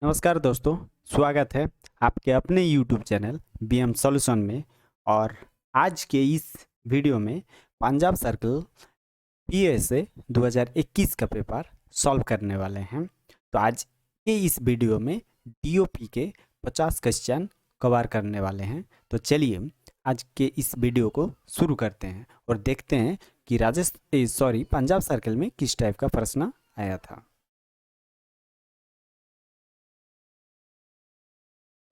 नमस्कार दोस्तों, स्वागत है आपके अपने YouTube चैनल BM सॉल्यूशन में। और आज के इस वीडियो में पंजाब सर्कल PSA 2021 का पेपर सॉल्व करने वाले हैं। तो आज के इस वीडियो में DOP के 50 क्वेश्चन कवर करने वाले हैं। तो चलिए आज के इस वीडियो को शुरू करते हैं और देखते हैं कि पंजाब सर्कल में किस टाइप का प्रश्न आया था।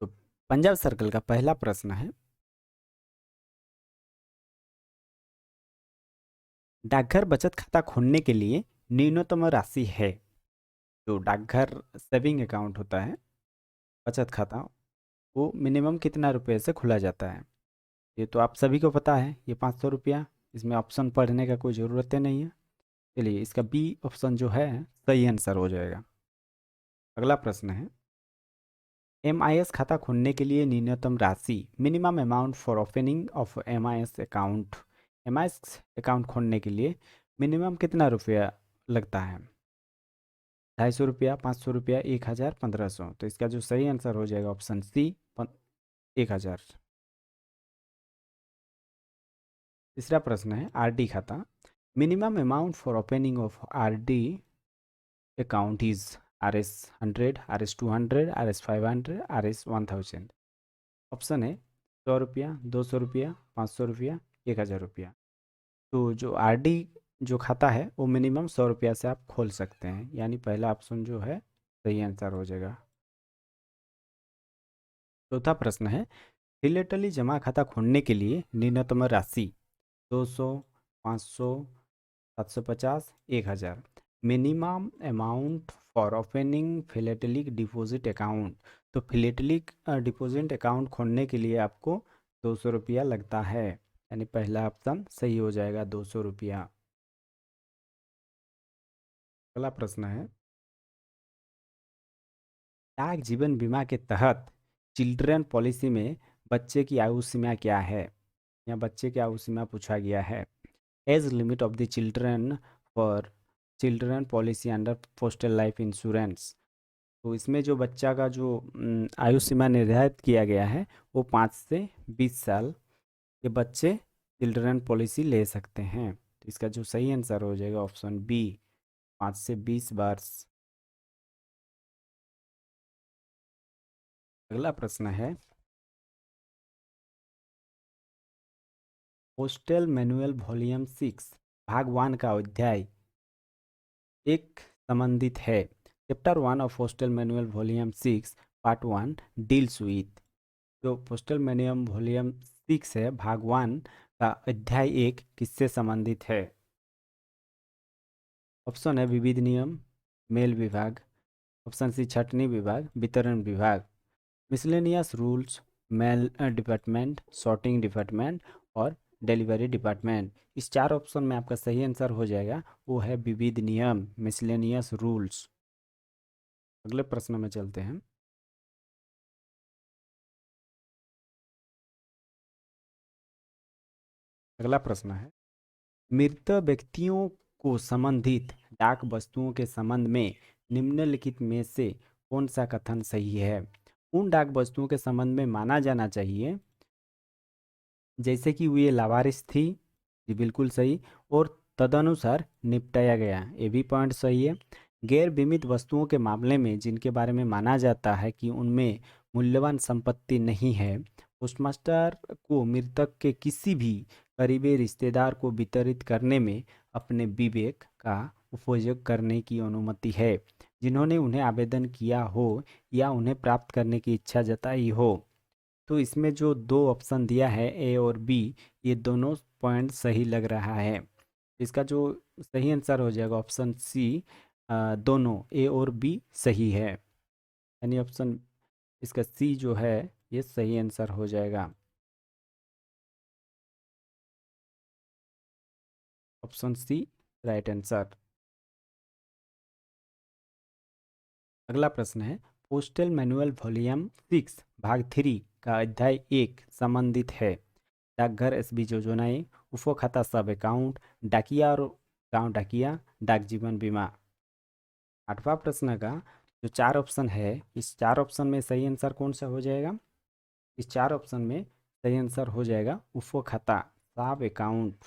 तो पंजाब सर्कल का पहला प्रश्न है, डाकघर बचत खाता खोलने के लिए न्यूनतम राशि है। जो डाकघर सेविंग अकाउंट होता है, बचत खाता, वो मिनिमम कितना रुपए से खुला जाता है? ये तो आप सभी को पता है, ये 500 रुपया। इसमें ऑप्शन पढ़ने का कोई ज़रूरत नहीं है। चलिए इसका बी ऑप्शन जो है सही आंसर हो जाएगा। अगला प्रश्न है, MIS खाता खोलने के लिए न्यूनतम राशि, minimum amount for opening of MIS account. MIS account खोलने के लिए मिनिमम कितना रुपया लगता है? 250 रुपया, 500 रुपया, 1000, 1500। तो इसका जो सही आंसर हो जाएगा ऑप्शन सी, 1000। तीसरा प्रश्न है, RD खाता, minimum amount for opening of RD account is RS 100, RS 200, RS 500, RS 1000। Option है 100 रुपया, 200 रुपया, 500 रुपया, 1000 रुपया। तो जो RD जो खाता है वो मिनिमम 100 रुपया से आप खोल सकते हैं, यानी पहला ऑप्शन जो है सही आंसर हो जाएगा। चौथा प्रश्न है, फिलेटली जमा खाता खोलने के लिए न्यूनतम राशि 200, 500, 750, 1000। Minimum amount for opening philatelic deposit account. तो फिलेटलिक डिपॉजिट अकाउंट खोलने के लिए आपको 200 रुपया लगता है, यानी पहला ऑप्शन सही हो जाएगा, 200 रुपया। अगला प्रश्न है, डाक जीवन बीमा के तहत चिल्ड्रन पॉलिसी में बच्चे की आयु सीमा क्या है? या बच्चे की आयु सीमा पूछा गया है। Age limit of the children for children policy under postal life insurance. तो इसमें जो बच्चा का जो आयु सीमा निर्धारित किया गया है वो 5 से 20 साल के बच्चे चिल्ड्रन पॉलिसी ले सकते हैं। तो इसका जो सही आंसर हो जाएगा ऑप्शन बी, 5 से 20 वर्ष। अगला प्रश्न है, पोस्टल मैनुअल वॉल्यूम 6 भाग 1 का अध्याय एक संबंधित है। Chapter 1 of postal manual volume 6 part 1 deals with. जो पोस्टल मैनुअल वॉल्यूम 6 है, भाग 1 का अध्याय 1 किससे संबंधित है? ऑप्शन है विविध नियम, मेल विभाग। ऑप्शन सी छटनी विभाग, वितरण विभाग। Miscellaneous rules, mail department, sorting department और डिलीवरी डिपार्टमेंट। इस चार ऑप्शन में आपका सही आंसर हो जाएगा, वो है विविध नियम, मिसलेनियस रूल्स। अगले प्रश्न में चलते हैं। अगला प्रश्न है, मृत व्यक्तियों को संबंधित डाक वस्तुओं के संबंध में निम्नलिखित में से कौन सा कथन सही है? उन डाक वस्तुओं के संबंध में माना जाना चाहिए जैसे कि ये लावारिस थी, ये बिल्कुल सही, और तदनुसार निपटाया गया, ये भी पॉइंट सही है। गैर बीमित वस्तुओं के मामले में जिनके बारे में माना जाता है कि उनमें मूल्यवान संपत्ति नहीं है, पोस्टमास्टर को मृतक के किसी भी करीबी रिश्तेदार को वितरित करने में अपने विवेक का उपयोग करने की अनुमति है, जिन्होंने उन्हें आवेदन किया हो या उन्हें प्राप्त करने की इच्छा जताई हो। तो इसमें जो दो ऑप्शन दिया है ए और बी, ये दोनों पॉइंट सही लग रहा है। इसका जो सही आंसर हो जाएगा ऑप्शन सी, दोनों ए और बी सही है, यानी ऑप्शन इसका सी जो है ये सही आंसर हो जाएगा, ऑप्शन सी राइट आंसर। अगला प्रश्न है, पोस्टल मैनुअल वॉल्यूम 6 भाग 3 का अध्याय 1 संबंधित है डाकघर एसबी योजनाएं, उफो खाता सब अकाउंट, डाकिया और गांव डाकिया, डाक जीवन बीमा। आठवां प्रश्न का जो चार ऑप्शन है, इस चार ऑप्शन में सही आंसर कौन सा हो जाएगा? इस चार ऑप्शन में सही आंसर हो जाएगा उफ़ो खाता, सब अकाउंट।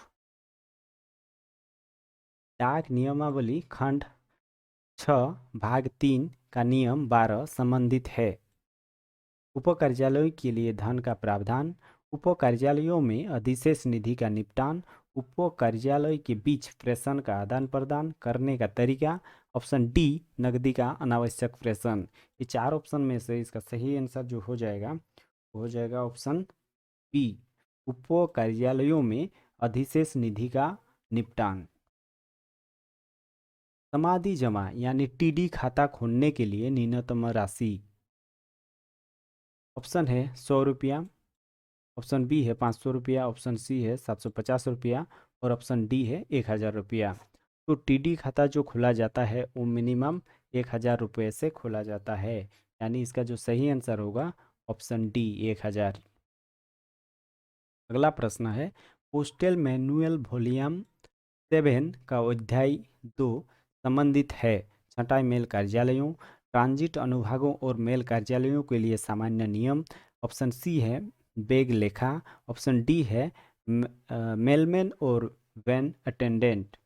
डाक नियमावली खंड 6 भाग 3 का नियम 12 संबंधित है। उप कार्यालयों के लिए धन का प्रावधान, उप कार्यालयों में अधिशेष निधि का निपटान, उप कार्यालय के बीच प्रेषण का आदान प्रदान करने का तरीका। ऑप्शन डी, नकदी का अनावश्यक प्रेषण। ये चार ऑप्शन में से इसका सही आंसर जो हो जाएगा वो हो जाएगा ऑप्शन बी, उप कार्यालयों में अधिशेष निधि का निपटान। समाधि जमा यानी टीडी खाता खोलने के लिए न्यूनतम राशि। ऑप्शन है 100 रुपया, ऑप्शन बी है 500 रुपया, ऑप्शन सी है 750 रुपया और ऑप्शन डी है 1000 रुपया। तो टीडी खाता जो खोला जाता है वो मिनिमम 1000 रुपये से खोला जाता है, यानी इसका जो सही आंसर होगा ऑप्शन डी 1000। अगला प्रश्न है, पोस्टल मैनुअल वॉल्यूम 7 का अध्याय 2 संबंधित है छँटाई मेल कार्यालयों, ट्रांजिट अनुभागों और मेल कार्यालयों के लिए सामान्य नियम। ऑप्शन सी है बैग लेखा, ऑप्शन डी है मेलमैन और वैन अटेंडेंट।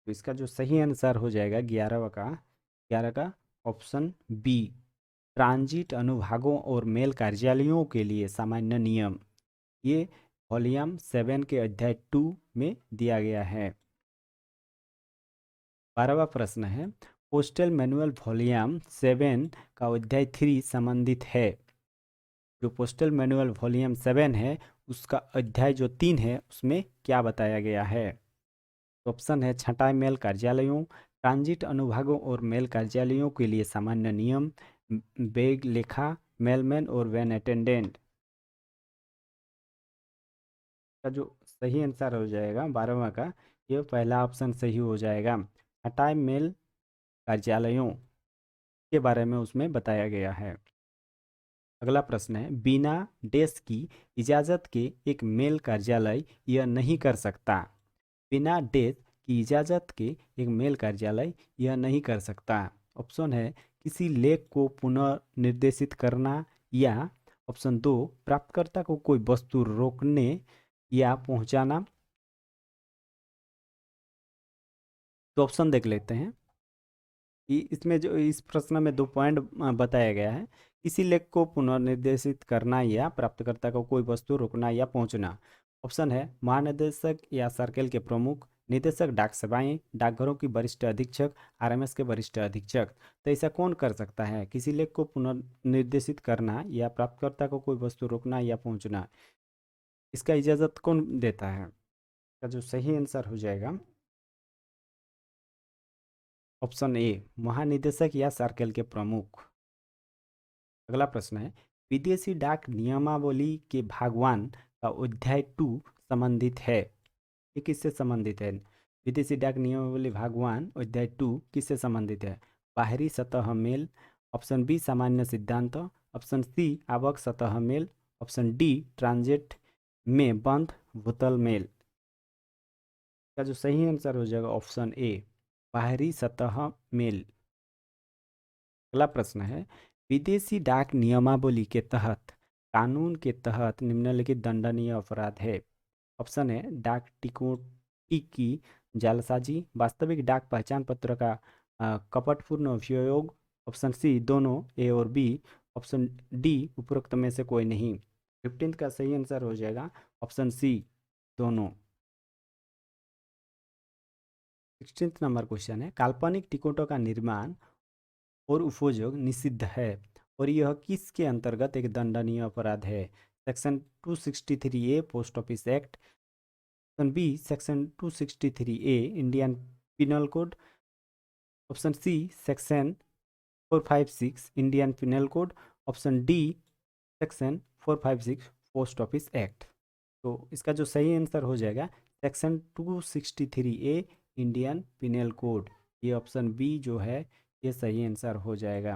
तो इसका जो सही आंसर हो जाएगा 11 का ऑप्शन बी, ट्रांजिट अनुभागों और मेल कार्यालयों के लिए सामान्य नियम। ये वॉल्यूम 7 के अध्याय 2 में दिया गया है। 12वां प्रश्न है, पोस्टल मैनुअल वॉल्यूम 7 का अध्याय 3 संबंधित है। जो पोस्टल मैनुअल वॉल्यूम 7 है उसका अध्याय जो 3 है उसमें क्या बताया गया है? तो ऑप्शन है छँटाई मेल कार्यालयों, ट्रांजिट अनुभागों और मेल कार्यालयों के लिए सामान्य नियम, बैग लेखा, मेलमैन और वैन अटेंडेंट। का जो सही आंसर हो जाएगा 12वां का, ये पहला ऑप्शन सही हो जाएगा। छँटाई मेल कार्यालयों के बारे में उसमें बताया गया है। अगला प्रश्न है, बिना डेस्क की इजाज़त के एक मेल कार्यालय यह नहीं कर सकता। बिना डेस्क की इजाज़त के एक मेल कार्यालय यह नहीं कर सकता। ऑप्शन है किसी लेख को पुनः निर्देशित करना, या ऑप्शन 2 प्राप्तकर्ता को कोई वस्तु रोकने या पहुंचाना। तो ऑप्शन देख लेते हैं कि इसमें जो इस प्रश्न में 2 पॉइंट बताया गया है, किसी लेख को पुनर्निर्देशित करना या प्राप्तकर्ता को कोई वस्तु रोकना या पहुंचना। ऑप्शन है महानिदेशक या सर्कल के प्रमुख, निदेशक डाक सेवाएं, डाकघरों की वरिष्ठ अधीक्षक, आरएमएस के वरिष्ठ अधीक्षक। तो ऐसा कौन कर सकता है? किसी लेख को पुनर्निर्देशित करना या प्राप्तकर्ता को कोई वस्तु रोकना या पहुंचना, इसका इजाज़त कौन देता है? इसका जो सही आंसर हो जाएगा ऑप्शन ए, महानिदेशक या सर्कल के प्रमुख। अगला प्रश्न है, विदेशी डाक नियमावली के भागवान का अध्याय 2 संबंधित है। ये किससे संबंधित है? विदेशी डाक नियमावली भागवान अध्याय 2 किससे संबंधित है? बाहरी सतह मेल, ऑप्शन बी सामान्य सिद्धांत, ऑप्शन सी आवक सतह मेल, ऑप्शन डी ट्रांजिट में बंद भूतल मेल। का जो सही आंसर हो जाएगा ऑप्शन ए, बाहरी सतह मेल। अगला प्रश्न है, विदेशी डाक नियमावली के तहत कानून के तहत निम्नलिखित दंडनीय अपराध है। ऑप्शन है डाक टिकटों की जालसाजी, वास्तविक डाक पहचान पत्र का कपटपूर्ण उपयोग, ऑप्शन सी दोनों ए और बी, ऑप्शन डी उपरोक्त में से कोई नहीं। 15 का सही आंसर हो जाएगा ऑप्शन सी दोनों। 16 नंबर क्वेश्चन है, काल्पनिक टिकटों का निर्माण और उपयोग निषिद्ध है और यह किसके अंतर्गत एक दंडनीय अपराध है? Section 263A post office act, option B section 263A Indian penal code, option C section 456 Indian penal code, option D section 456 post office act. तो इसका जो सही आंसर हो जाएगा section 263A Indian penal code. ये ऑप्शन बी जो है ये सही आंसर हो जाएगा।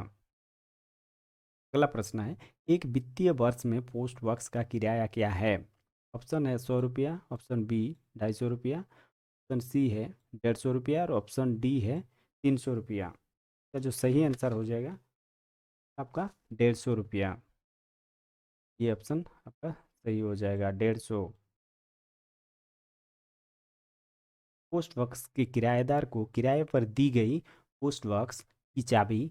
अगला प्रश्न है, एक वित्तीय वर्ष में पोस्ट बॉक्स का किराया क्या है? ऑप्शन है 100 रुपया, ऑप्शन बी 250 रुपया, ऑप्शन सी है 150 रुपया और ऑप्शन डी है 300 रुपया। इसका जो सही आंसर हो जाएगा आपका 150 रुपया। ये ऑप्शन आपका सही हो जाएगा 150। पोस्ट बॉक्स के किराएदार को किराए पर दी गई पोस्ट बॉक्स की चाबी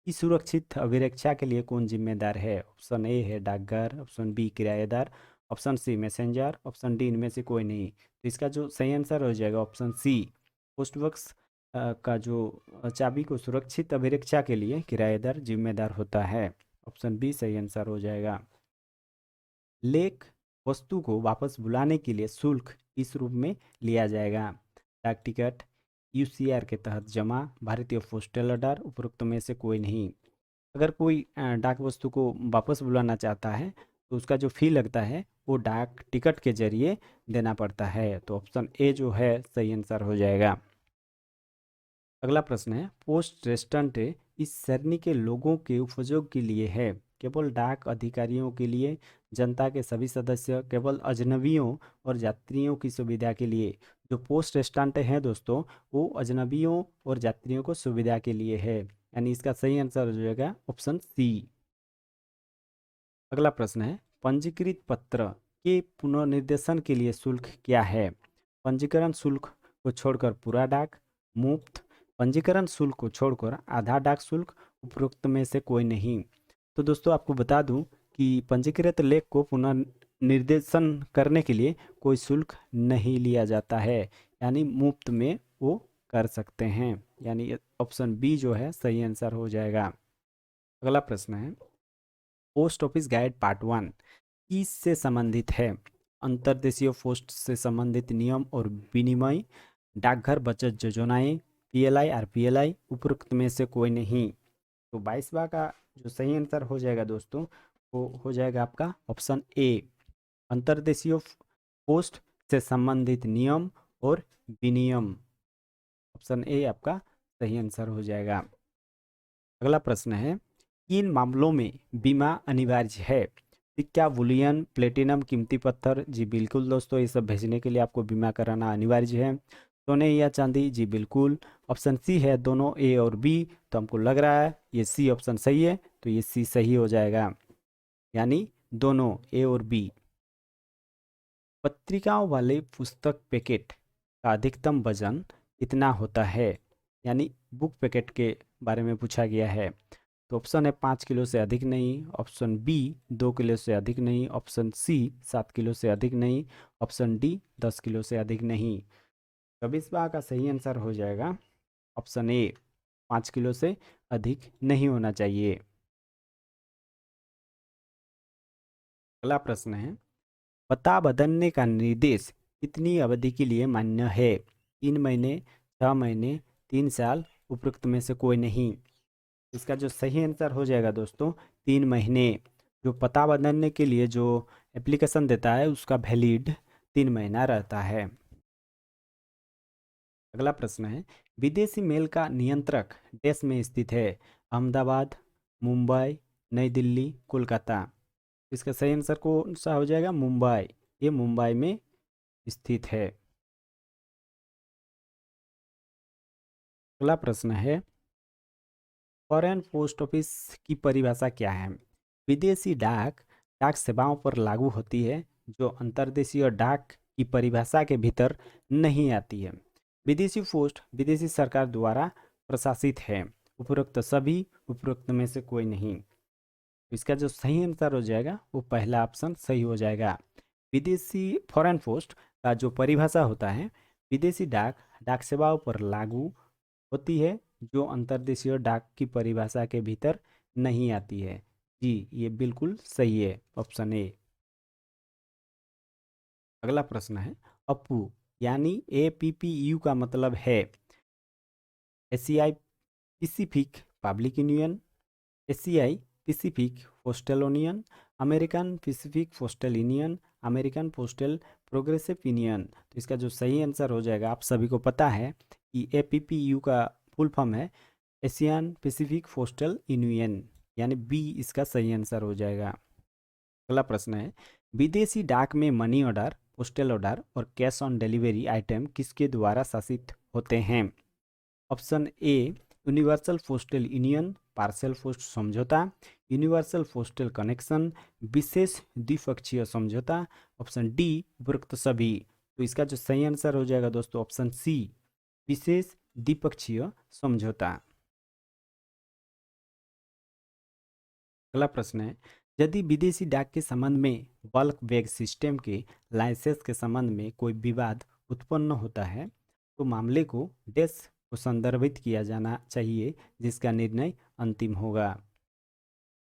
की सुरक्षित अभिरक्षा के लिए कौन जिम्मेदार है? ऑप्शन ए है डाकघर, ऑप्शन बी किराएदार, option C messenger, option D इनमें से कोई नहीं। तो इसका जो सही आंसर हो जाएगा ऑप्शन सी। पोस्ट बॉक्स का जो चाबी को सुरक्षित अभिरक्षा के लिए किराएदार जिम्मेदार होता है। ऑप्शन बी सही आंसर हो जाएगा। लेख वस्तु को वापस बुलाने के लिए शुल्क इस रूप में लिया जाएगा: डाक टिकट, यूसीआर के तहत जमा, भारतीय पोस्टल ऑर्डर, उपरोक्त में से कोई नहीं। अगर कोई डाक वस्तु को वापस बुलाना चाहता है तो उसका जो फी लगता है वो डाक टिकट के जरिए देना पड़ता है। तो ऑप्शन ए जो है सही आंसर हो जाएगा। अगला प्रश्न है, पोस्ट रेस्टेंट इस श्रेणी के लोगों के उपयोग के लिए है: केवल डाक अधिकारियों के लिए, जनता के सभी सदस्य, केवल अजनबियों और यात्रियों की सुविधा के लिए। जो पोस्ट रेस्टेंट है दोस्तों वो अजनबियों और यात्रियों को सुविधा के लिए है, यानी इसका सही आंसर हो जाएगा ऑप्शन सी। अगला प्रश्न है, पंजीकृत पत्र के पुनर्निर्देशन के लिए शुल्क क्या है? पंजीकरण शुल्क को छोड़कर पूरा डाक, मुफ्त, पंजीकरण शुल्क को छोड़कर आधा डाक शुल्क, उपरोक्त में से कोई नहीं। तो दोस्तों आपको बता दूं कि पंजीकृत लेख को पुनर्निर्देशन करने के लिए कोई शुल्क नहीं लिया जाता है, यानी मुफ्त में वो कर सकते हैं, यानी ऑप्शन बी जो है सही आंसर हो जाएगा। अगला प्रश्न है, पोस्ट ऑफिस गाइड पार्ट 1 किससे संबंधित है? अंतर्देशीय पोस्ट से संबंधित नियम और विनिमय, डाकघर बचत योजनाएं, पीएलआई आरपीएलआई, उपरोक्त में से कोई नहीं। तो 22वां का जो सही आंसर हो जाएगा दोस्तों वो हो जाएगा आपका ऑप्शन ए, अंतर्देशीय पोस्ट से संबंधित नियम और विनियम। ऑप्शन ए आपका सही आंसर हो जाएगा। अगला प्रश्न है, किन मामलों में बीमा अनिवार्य है? सिक्का, बुलियन, प्लेटिनम, कीमती पत्थर? जी बिल्कुल दोस्तों, ये सब भेजने के लिए आपको बीमा कराना अनिवार्य है। सोने या चांदी? जी बिल्कुल। ऑप्शन सी है दोनों ए और बी, तो हमको लग रहा है ये सी ऑप्शन सही है, तो ये सी सही हो जाएगा, यानी दोनों ए और बी। पत्रिकाओं वाले पुस्तक पैकेट का अधिकतम वजन कितना होता है? यानी बुक पैकेट के बारे में पूछा गया है। तो ऑप्शन है 5 किलो से अधिक नहीं, ऑप्शन बी 2 किलो से अधिक नहीं, ऑप्शन सी 7 किलो से अधिक नहीं, ऑप्शन डी 10 किलो से अधिक नहीं। तो इस बार का सही आंसर हो जाएगा ऑप्शन ए, 5 किलो से अधिक नहीं होना चाहिए। अगला प्रश्न है, पता बदलने का निर्देश कितनी अवधि के लिए मान्य है? 3 महीने, 6 महीने, 3 साल, उपरोक्त में से कोई नहीं। इसका जो सही आंसर हो जाएगा दोस्तों 3 महीने। जो पता बदलने के लिए जो एप्लीकेशन देता है उसका वैलिड 3 महीना रहता है। अगला प्रश्न है, विदेशी मेल का नियंत्रक देश में स्थित है: अहमदाबाद, मुंबई, नई दिल्ली, कोलकाता? इसका सही आंसर कौन सा हो जाएगा? मुंबई। ये मुंबई में स्थित है। अगला प्रश्न है, फॉरेन पोस्ट ऑफिस की परिभाषा क्या है? विदेशी डाक डाक सेवाओं पर लागू होती है जो अंतर्देशीय डाक की परिभाषा के भीतर नहीं आती है। विदेशी पोस्ट विदेशी सरकार द्वारा प्रशासित है, उपरोक्त सभी, उपरोक्त में से कोई नहीं। इसका जो सही आंसर हो जाएगा वो पहला ऑप्शन सही हो जाएगा। विदेशी फॉरेन पोस्ट का जो परिभाषा होता है, विदेशी डाक डाक सेवाओं पर लागू होती है जो अंतर्देशीय डाक की परिभाषा के भीतर नहीं आती है। जी ये बिल्कुल सही है, ऑप्शन ए। अगला प्रश्न है, अपू यानी APPU का मतलब है: एशियाई पैसिफिक पब्लिक यूनियन, एशियाई Pacific postal union, American Pacific postal union, American postal progressive union? तो इसका जो सही आंसर हो जाएगा, आप सभी को पता है कि APPU का फुल फॉर्म है एशियन पैसिफिक पोस्टल यूनियन, यानी बी इसका सही आंसर हो जाएगा। अगला प्रश्न है, विदेशी डाक में मनी ऑर्डर, पोस्टल ऑर्डर और कैश ऑन डिलीवरी आइटम किसके द्वारा शासित होते हैं? Option a universal postal union, parcel post समझौता, यूनिवर्सल पोस्टल कनेक्शन, विशेष द्विपक्षीय समझौता, ऑप्शन डी उपरोक्त सभी। तो इसका जो सही आंसर हो जाएगा दोस्तों ऑप्शन सी, विशेष द्विपक्षीय समझौता। अगला प्रश्न है, यदि विदेशी डाक के संबंध में बल्क बैग सिस्टम के लाइसेंस के संबंध में कोई विवाद उत्पन्न होता है तो मामले को डैश को संदर्भित किया जाना चाहिए जिसका निर्णय अंतिम होगा।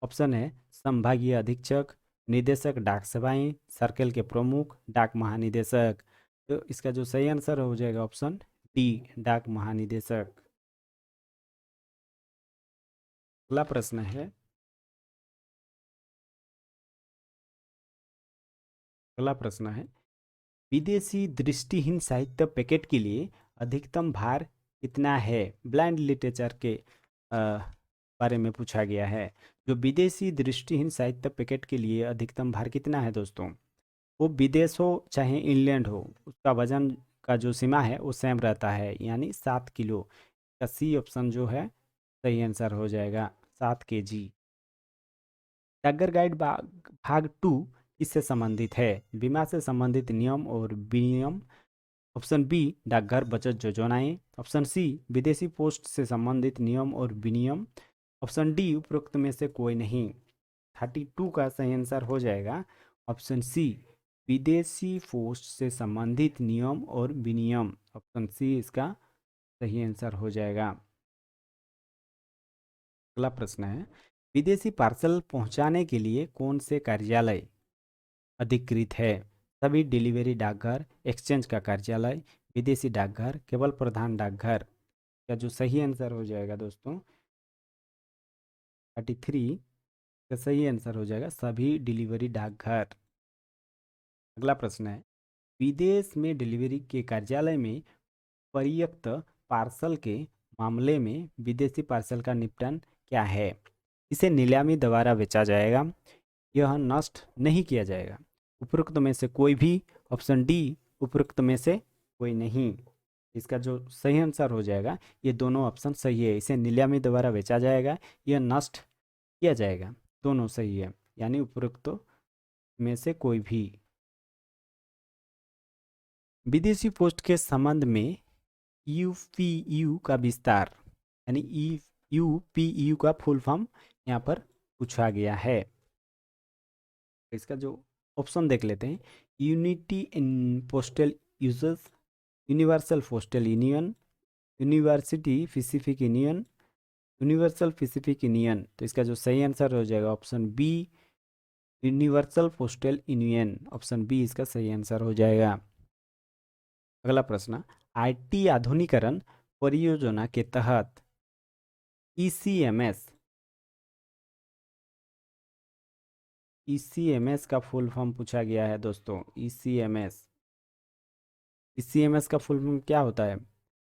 ऑप्शन है संभागीय अधीक्षक, निदेशक डाक सेवाएं, सर्कल के प्रमुख, डाक महानिदेशक। तो इसका जो सही आंसर हो जाएगा ऑप्शन डी, डाक महानिदेशक। अगला प्रश्न है, अगला प्रश्न है, विदेशी दृष्टिहीन साहित्य पैकेट के लिए अधिकतम भार कितना है? ब्लाइंड लिटरेचर के बारे में पूछा गया है। जो विदेशी दृष्टिहीन साहित्य पैकेट के लिए अधिकतम भार कितना है दोस्तों? वो विदेश हो चाहे इंग्लैंड हो, उसका वजन का जो सीमा है वो सेम रहता है, यानी 7 किलो। का सी ऑप्शन जो है सही आंसर हो जाएगा, 7 kg। डाकघर गाइड भाग 2 किससे संबंधित है? बीमा से संबंधित नियम और विनियम। ऑप्शन बी डाकघर बचत योजनाएं। ऑप्शन सी विदेशी पोस्ट से संबंधित नियम और विनियम। ऑप्शन डी उपरोक्त में से कोई नहीं। 32 का सही आंसर हो जाएगा ऑप्शन सी, विदेशी पोस्ट से संबंधित नियम और विनियम। ऑप्शन सी इसका सही आंसर हो जाएगा। अगला प्रश्न है, विदेशी पार्सल पहुंचाने के लिए कौन से कार्यालय अधिकृत है? सभी डिलीवरी डाकघर, एक्सचेंज का कार्यालय, विदेशी डाकघर, केवल प्रधान डाकघर। का जो सही आंसर हो जाएगा दोस्तों 33 का सही आंसर हो जाएगा सभी डिलीवरी डाकघर। अगला प्रश्न है, विदेश में डिलीवरी के कार्यालय में परित्यक्त पार्सल के मामले में विदेशी पार्सल का निपटान क्या है? इसे नीलामी द्वारा बेचा जाएगा, यह नष्ट नहीं किया जाएगा, उपरोक्त में से कोई भी। ऑप्शन डी उपरोक्त में से कोई नहीं। इसका जो सही आंसर हो जाएगा, ये दोनों ऑप्शन सही है। इसे नीलामी द्वारा बेचा जाएगा, यह नष्ट किया जाएगा, दोनों सही है, यानी उपरोक्त में से कोई भी। विदेशी पोस्ट के संबंध में यूपीयू का विस्तार, यानी यूपीयू का फुल फॉर्म यहाँ पर पूछा गया है। इसका जो ऑप्शन देख लेते हैं, unity in postal users, universal postal union, university pacific union, universal pacific union. तो इसका जो सही आंसर हो जाएगा option B, universal postal union. Option B इसका सही आंसर हो जाएगा। अगला प्रश्न, आईटी आधुनिकीकरण परियोजना के तहत ईसीएमएस, ईसीएमएस का फुल फॉर्म पूछा गया है दोस्तों। ईसीएमएस, ईसीएमएस का फुल फॉर्म क्या होता है?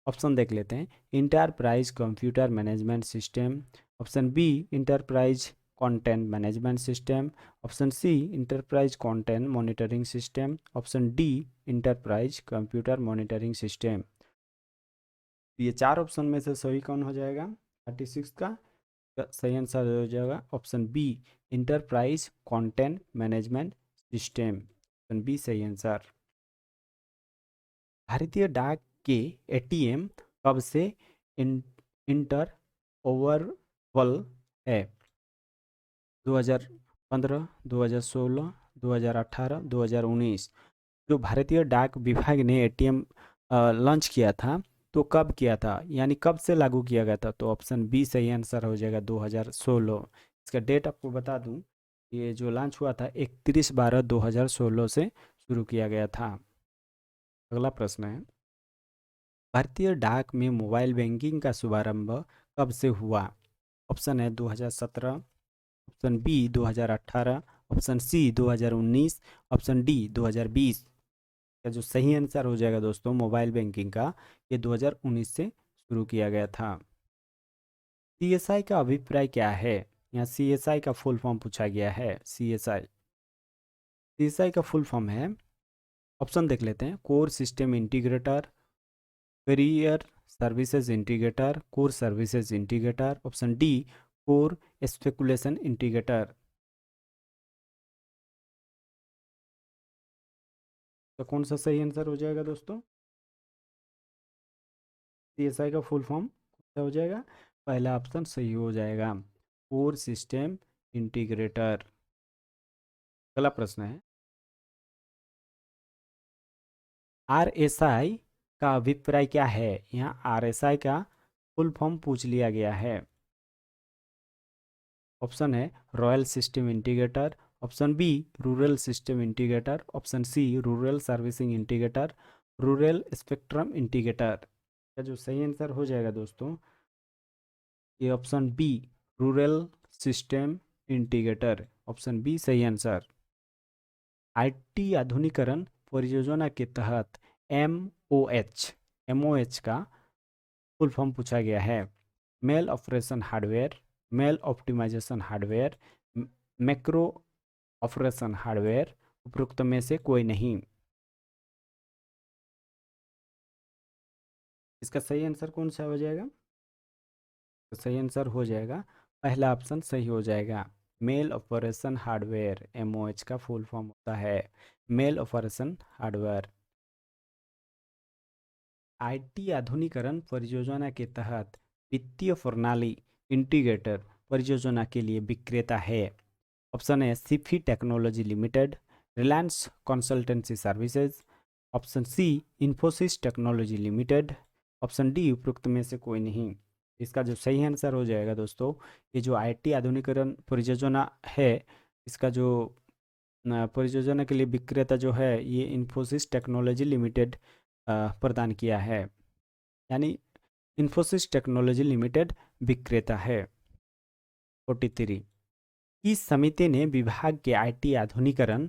ऑप्शन देख लेते हैं, enterprise computer management system. Option B enterprise content management system. Option C enterprise content monitoring system. Option D enterprise computer monitoring system. ये 4 ऑप्शन में से सही कौन हो जाएगा? 36 का सही आंसर हो जाएगा option B, enterprise content management system. Option B सही आंसर। भारतीय डाक के एटीएम कब से इंटर ओवरवल है? 2015, 2016, 2018, 2019। जो भारतीय डाक विभाग ने एटीएम लॉन्च किया था तो कब किया था, यानी कब से लागू किया गया था? तो ऑप्शन बी सही आंसर हो जाएगा 2016। इसका डेट आपको बता दूं, ये जो लॉन्च हुआ था 31/12/2016 से शुरू किया गया था। अगला प्रश्न है, भारतीय डाक में मोबाइल बैंकिंग का शुभारंभ कब से हुआ? ऑप्शन है 2017, option B 2018, option C 2019, option D 2020। का जो सही आंसर हो जाएगा दोस्तों मोबाइल बैंकिंग का, ये 2019 से शुरू किया गया था। सीएसआई का अभिप्राय क्या है? यहाँ सीएसआई का फुल फॉर्म पूछा गया है। सीएसआई, सीएसआई का फुल फॉर्म है, ऑप्शन देख लेते हैं, core system integrator, career services integrator, core services integrator, option D core speculation integrator. तो कौन सा सही आंसर हो जाएगा दोस्तों? सीएसआई का फुल फॉर्म क्या हो जाएगा? पहला ऑप्शन सही हो जाएगा, कोर सिस्टम इंटीग्रेटर। अगला प्रश्न है, आरएसआई का अभिप्राय क्या है? यहाँ आरएसआई का फुल फॉर्म पूछ लिया गया है। ऑप्शन है royal system integrator, option B rural system integrator, option C rural servicing integrator, rural spectrum integrator. का जो सही आंसर हो जाएगा दोस्तों, ये option B rural system integrator, option B सही आंसर। आईटी आधुनिकरण परियोजना के तहत एमओएच का फुल फॉर्म पूछा गया है। Mail operation hardware, mail optimisation hardware, macro operation hardware, उपरोक्त में से कोई नहीं। इसका सही आंसर कौन सा हो जाएगा? तो सही आंसर हो जाएगा, पहला ऑप्शन सही हो जाएगा, मेल ऑपरेशन हार्डवेयर। एमओएच का फुल फॉर्म होता है मेल ऑपरेशन हार्डवेयर। आईटी आधुनिकरण परियोजना के तहत वित्तीय प्रणाली इंटीग्रेटर परियोजना के लिए विक्रेता है। ऑप्शन है Sify technology limited, Reliance consultancy services, option C Infosys technology limited, option D उपरोक्त में से कोई नहीं। इसका जो सही आंसर हो जाएगा दोस्तों, ये जो आईटी आधुनिकरण परियोजना है, इसका जो परियोजना के लिए विक्रेता जो है ये इन्फोसिस टेक्नोलॉजी लिमिटेड प्रदान किया है, यानी इन्फोसिस टेक्नोलॉजी लिमिटेड विक्रेता है। 43, इस समिति ने विभाग के आईटी आधुनिकरण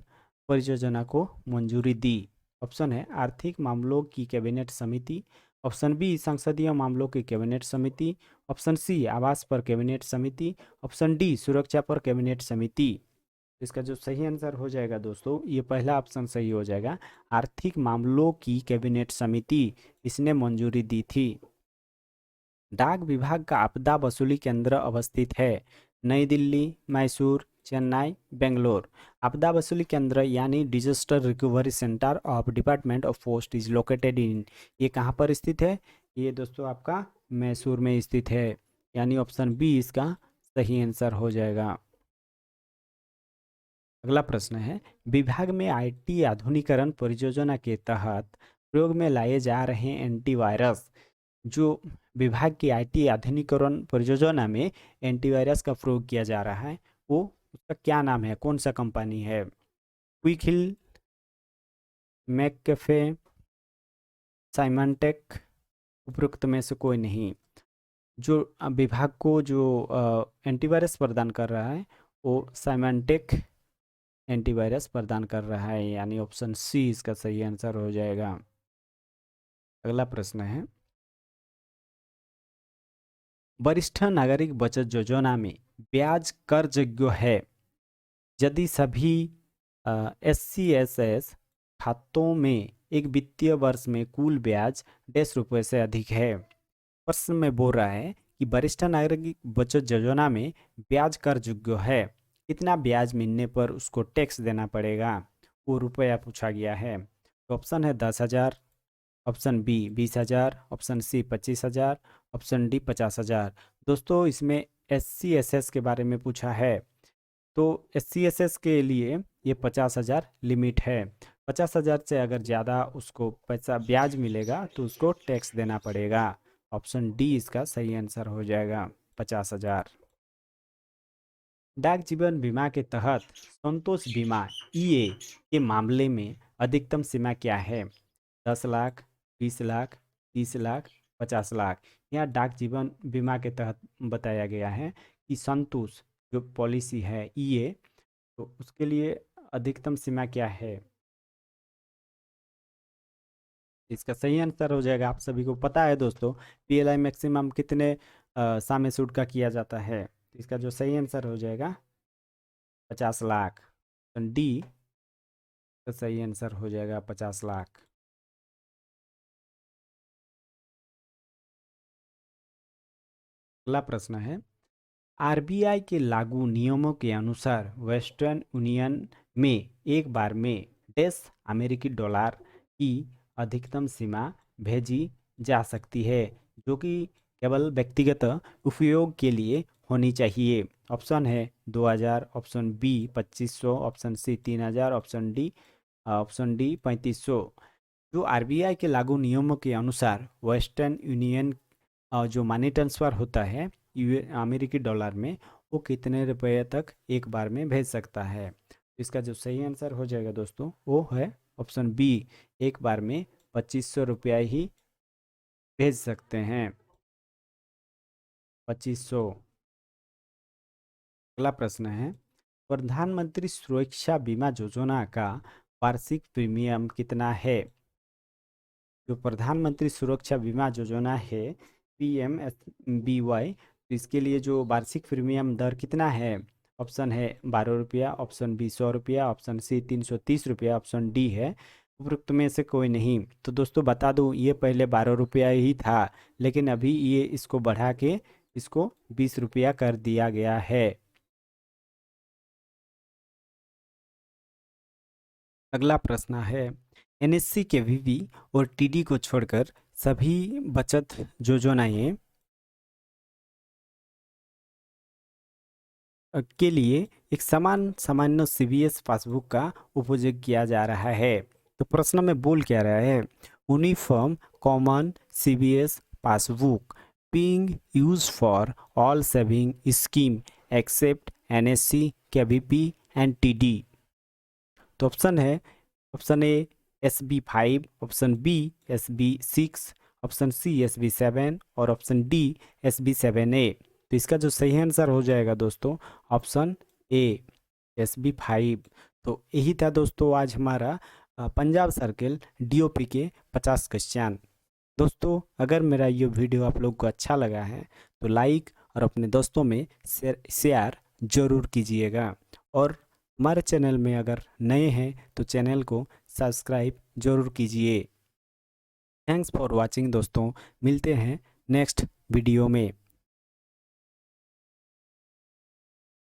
परियोजना को मंजूरी दी। ऑप्शन है आर्थिक मामलों की कैबिनेट समिति, ऑप्शन बी संसदीय मामलों की कैबिनेट समिति, ऑप्शन सी आवास पर कैबिनेट समिति, ऑप्शन डी सुरक्षा पर कैबिनेट समिति। इसका जो सही आंसर हो जाएगा दोस्तों, ये पहला ऑप्शन सही हो जाएगा, आर्थिक मामलों की कैबिनेट समिति इसने मंजूरी दी थी। डाक विभाग का आपदा वसूली केंद्र अवस्थित है नई दिल्ली, मैसूर, चेन्नई, बेंगलोर। आपदा वसूली केंद्र यानी disaster recovery centre of department of post is located in, ये कहाँ पर स्थित है? ये दोस्तों आपका मैसूर में स्थित है, यानी ऑप्शन बी इसका सही आंसर हो जाएगा। अगला प्रश्न है, विभाग में आईटी आधुनिकरण परियोजना के तहत प्रयोग में लाए जा रहे एंटीवायरस, जो विभाग की आईटी आधुनिकरण परियोजना में एंटीवायरस का प्रयोग किया जा रहा है, वो उसका क्या नाम है, कौन सा कंपनी है? क्विक हिल, मैककेफे, साइमनटेक, उपरोक्त में से कोई नहीं। जो विभाग को जो एंटीवायरस प्रदान कर रहा है वो साइमनटेक एंटीवायरस प्रदान कर रहा है, यानी ऑप्शन सी इसका सही आंसर हो जाएगा। अगला प्रश्न है, वरिष्ठ नागरिक बचत योजना में ब्याज कर योग्य है यदि सभी SCSS खातों में एक वित्तीय वर्ष में कुल ब्याज ₹100 से अधिक है। प्रश्न में बोल रहा है कि वरिष्ठ नागरिक बचत योजना में ब्याज कर योग्य है, कितना ब्याज मिलने पर उसको टैक्स देना पड़ेगा, वो रुपया पूछा गया है। तो ऑप्शन है 10,000, option B 20,000, option C 25,000, option D 50,000। दोस्तों इसमें SCSS के बारे में पूछा है, तो SCSS के लिए ये 50,000 लिमिट है। 50,000 से अगर ज़्यादा उसको पैसा ब्याज मिलेगा तो उसको टैक्स देना पड़ेगा। ऑप्शन डी इसका सही आंसर हो जाएगा, 50,000। डाक जीवन बीमा के तहत संतोष बीमा EA के मामले में अधिकतम सीमा क्या है? 10 लाख, 20 लाख, 30 लाख, 50 लाख। यहाँ डाक जीवन बीमा के तहत बताया गया है कि संतोष जो पॉलिसी है EA, तो उसके लिए अधिकतम सीमा क्या है? इसका सही आंसर हो जाएगा, आप सभी को पता है दोस्तों, PLI मैक्सिमम कितने सामे सूट का किया जाता है? तो इसका जो सही आंसर हो जाएगा 50 लाख। डी का सही आंसर हो जाएगा 50 लाख। अगला प्रश्न है, आरबीआई के लागू नियमों के अनुसार वेस्टर्न यूनियन में एक बार में अमेरिकी डॉलर की अधिकतम सीमा भेजी जा सकती है, जो कि केवल व्यक्तिगत उपयोग के लिए होनी चाहिए। ऑप्शन है 2000, option B 2500, option C 3000, option D 3500। जो आरबीआई के लागू नियमों के अनुसार वेस्टर्न यूनियन जो मनी ट्रांसफ़र होता है अमेरिकी डॉलर में, वो कितने रुपए तक एक बार में भेज सकता है। इसका जो सही आंसर हो जाएगा दोस्तों, वो है ऑप्शन बी, एक बार में 2500 रुपया ही भेज सकते हैं, 2500। अगला प्रश्न है, प्रधानमंत्री सुरक्षा बीमा योजना का वार्षिक प्रीमियम कितना है। जो प्रधानमंत्री सुरक्षा बीमा योजना है PMSBY, तो इसके लिए जो वार्षिक प्रीमियम दर कितना है। ऑप्शन है 12 रुपया, ऑप्शन बी 100 रुपया, ऑप्शन सी 330 रुपया, ऑप्शन डी है उपरोक्त में से कोई नहीं। तो दोस्तों बता दूं, ये पहले 12 रुपया ही था, लेकिन अभी ये इसको बढ़ा के इसको 20 रुपया कर दिया गया है। अगला प्रश्न है, NSC के VV और TD को छोड़कर सभी बचत योजनाएं के लिए एक समान सामान्य CBS पासबुक का उपयोग किया जा रहा है। तो प्रश्न में बोल क्या रहा है, uniform common CBS passbook being used for all saving scheme except NSC, KVP and TD। तो ऑप्शन है, option A SB5, option B SB6, option C SB7 और ऑप्शन डी SB7A। तो इसका जो सही आंसर हो जाएगा दोस्तों, ऑप्शन ए SB5। तो यही था दोस्तों आज हमारा पंजाब सर्किल DOP के 50 क्वेश्चन। दोस्तों अगर मेरा ये वीडियो आप लोग को अच्छा लगा है तो लाइक और अपने दोस्तों में शेयर जरूर कीजिएगा, और हमारे चैनल में अगर नए हैं तो चैनल को सब्सक्राइब जरूर कीजिए। थैंक्स फॉर वाचिंग दोस्तों, मिलते हैं नेक्स्ट वीडियो में।